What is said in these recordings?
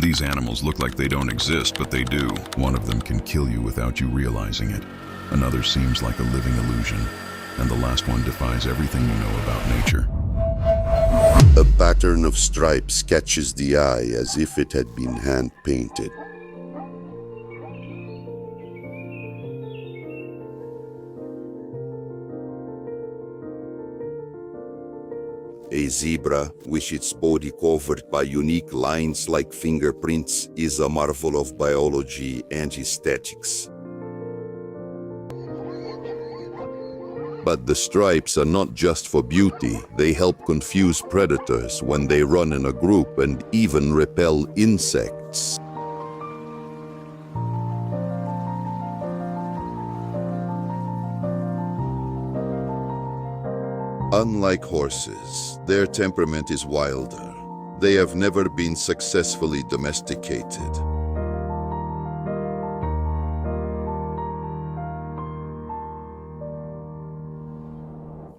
These animals look like they don't exist, but they do. One of them can kill you without you realizing it. Another seems like a living illusion. And the last one defies everything you know about nature. A pattern of stripes catches the eye as if it had been hand-painted. A zebra, with its body covered by unique lines like fingerprints, is a marvel of biology and aesthetics. But the stripes are not just for beauty. They help confuse predators when they run in a group and even repel insects. Unlike horses, their temperament is wilder. They have never been successfully domesticated.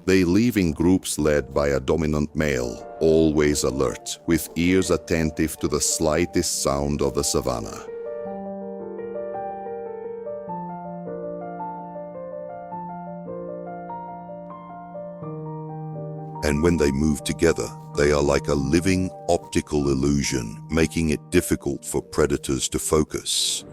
They live in groups led by a dominant male, always alert, with ears attentive to the slightest sound of the savanna. And when they move together, they are like a living optical illusion, making it difficult for predators to focus.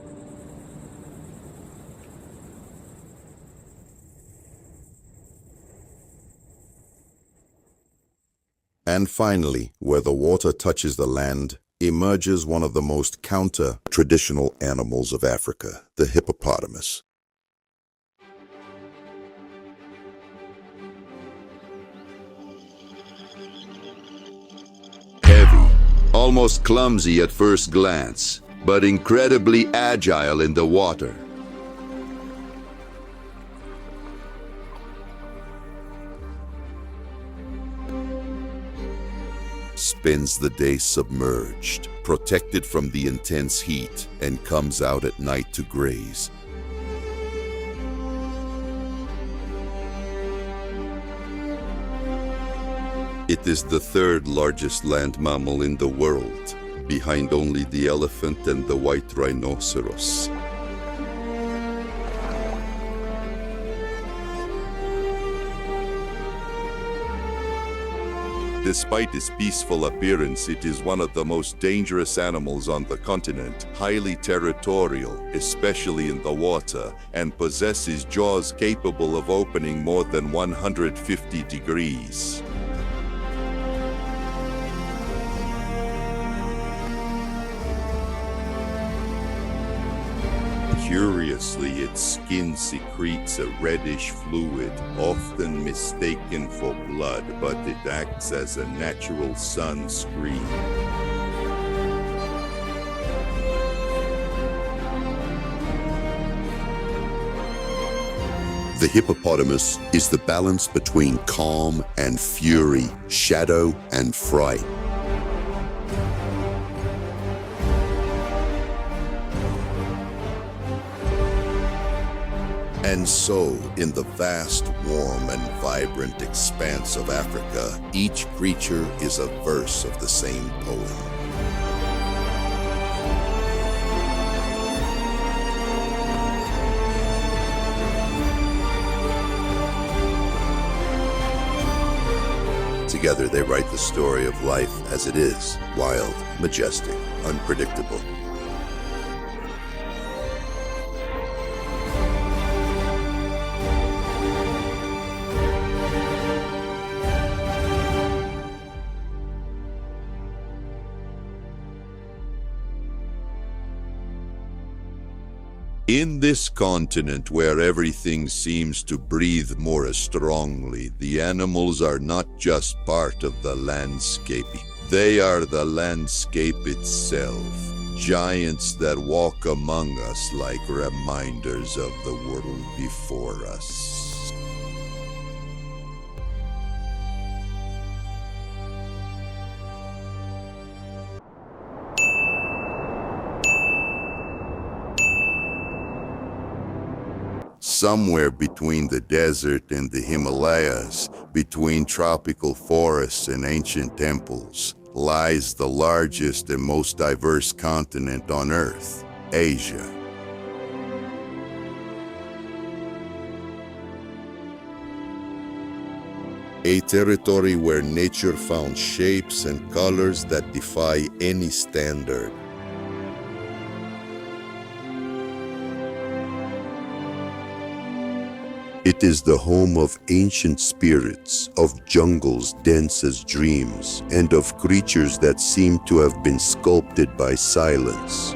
And finally, where the water touches the land, emerges one of the most counter-traditional animals of Africa, the hippopotamus. Heavy, almost clumsy at first glance, but incredibly agile in the water. Spends the day submerged, protected from the intense heat, and comes out at night to graze. It is the third largest land mammal in the world, behind only the elephant and the white rhinoceros. Despite its peaceful appearance, it is one of the most dangerous animals on the continent, highly territorial, especially in the water, and possesses jaws capable of opening more than 150 degrees. Curiously, its skin secretes a reddish fluid, often mistaken for blood, but it acts as a natural sunscreen. The hippopotamus is the balance between calm and fury, shadow and fright. And so, in the vast, warm, and vibrant expanse of Africa, each creature is a verse of the same poem. Together they write the story of life as it is, wild, majestic, unpredictable. In this continent where everything seems to breathe more strongly, the animals are not just part of the landscape. They are the landscape itself, giants that walk among us like reminders of the world before us. Somewhere between the desert and the Himalayas, between tropical forests and ancient temples, lies the largest and most diverse continent on Earth, Asia. A territory where nature found shapes and colors that defy any standard. It is the home of ancient spirits, of jungles dense as dreams, and of creatures that seem to have been sculpted by silence.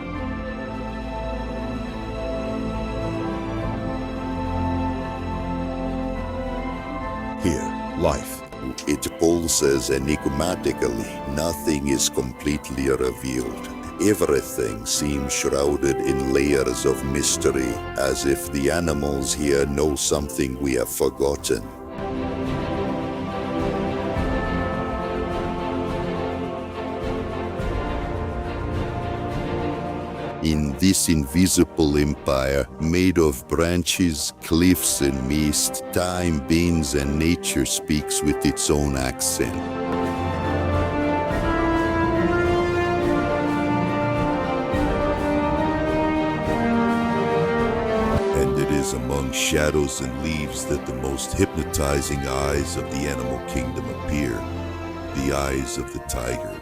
Here, life. It pulses enigmatically. Nothing is completely revealed. Everything seems shrouded in layers of mystery, as if the animals here know something we have forgotten. In this invisible empire, made of branches, cliffs and mist, time bends and nature speaks with its own accent. And it is among shadows and leaves that the most hypnotizing eyes of the animal kingdom appear, the eyes of the tiger.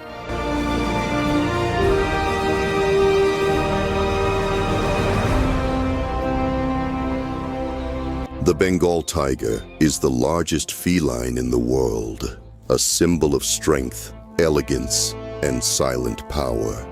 The Bengal tiger is the largest feline in the world, a symbol of strength, elegance, and silent power.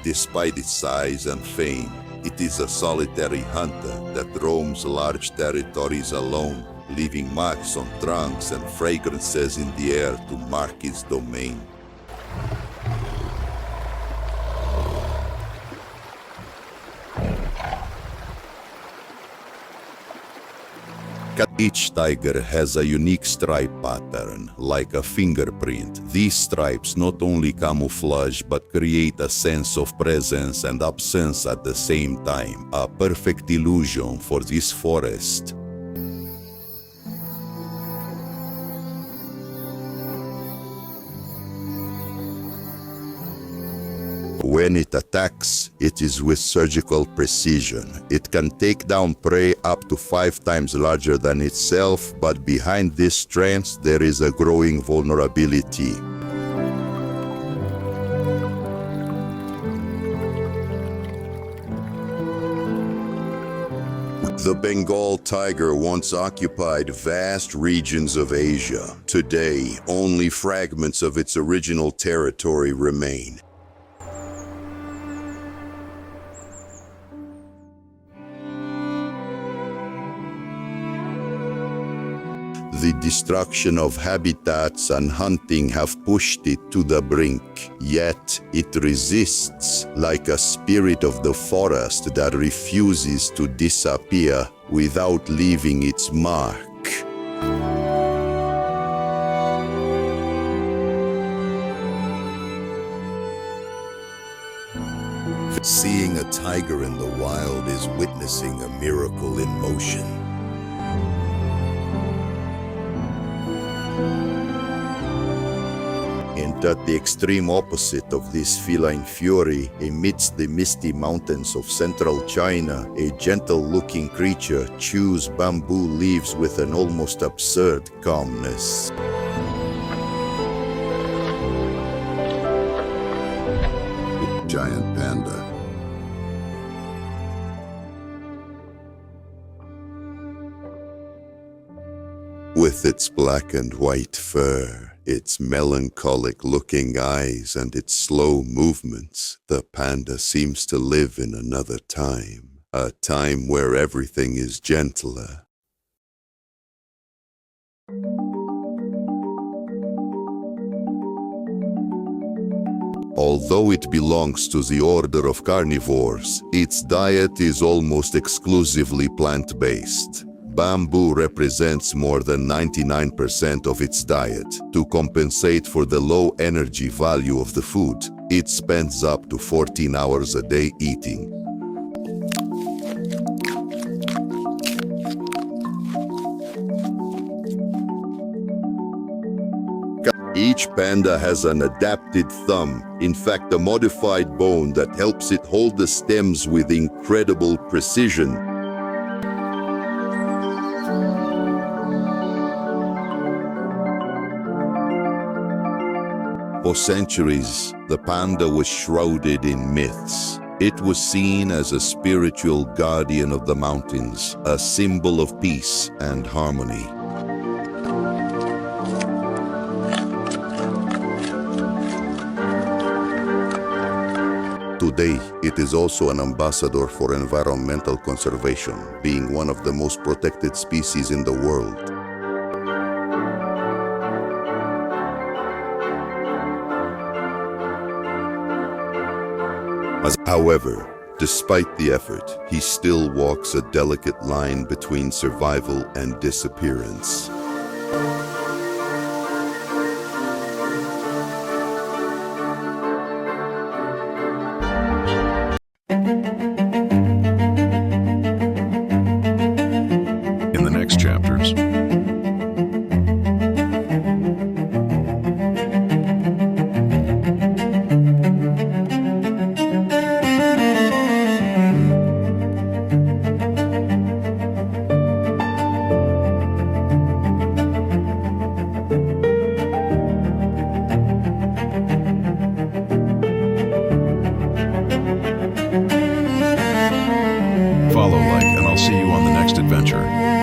Despite its size and fame, it is a solitary hunter that roams large territories alone, leaving marks on trunks and fragrances in the air to mark its domain. Each tiger has a unique stripe pattern, like a fingerprint. These stripes not only camouflage but create a sense of presence and absence at the same time, a perfect illusion for this forest. When it attacks, it is with surgical precision. It can take down prey up to 5 times larger than itself, but behind this strength there is a growing vulnerability. The Bengal tiger once occupied vast regions of Asia. Today, only fragments of its original territory remain. The destruction of habitats and hunting have pushed it to the brink, yet it resists like a spirit of the forest that refuses to disappear without leaving its mark. Seeing a tiger in the wild is witnessing a miracle in motion. And at the extreme opposite of this feline fury, amidst the misty mountains of central China, a gentle-looking creature chews bamboo leaves with an almost absurd calmness. Giant panda. With its black and white fur, its melancholic-looking eyes and its slow movements, the panda seems to live in another time, a time where everything is gentler. Although it belongs to the order of carnivores, its diet is almost exclusively plant-based. Bamboo represents more than 99% of its diet. To compensate for the low energy value of the food, it spends up to 14 hours a day eating. Each panda has an adapted thumb, in fact a modified bone that helps it hold the stems with incredible precision. For centuries, the panda was shrouded in myths. It was seen as a spiritual guardian of the mountains, a symbol of peace and harmony. Today, it is also an ambassador for environmental conservation, being one of the most protected species in the world. However, despite the effort, he still walks a delicate line between survival and disappearance. In the next chapters, follow, like, and I'll see you on the next adventure.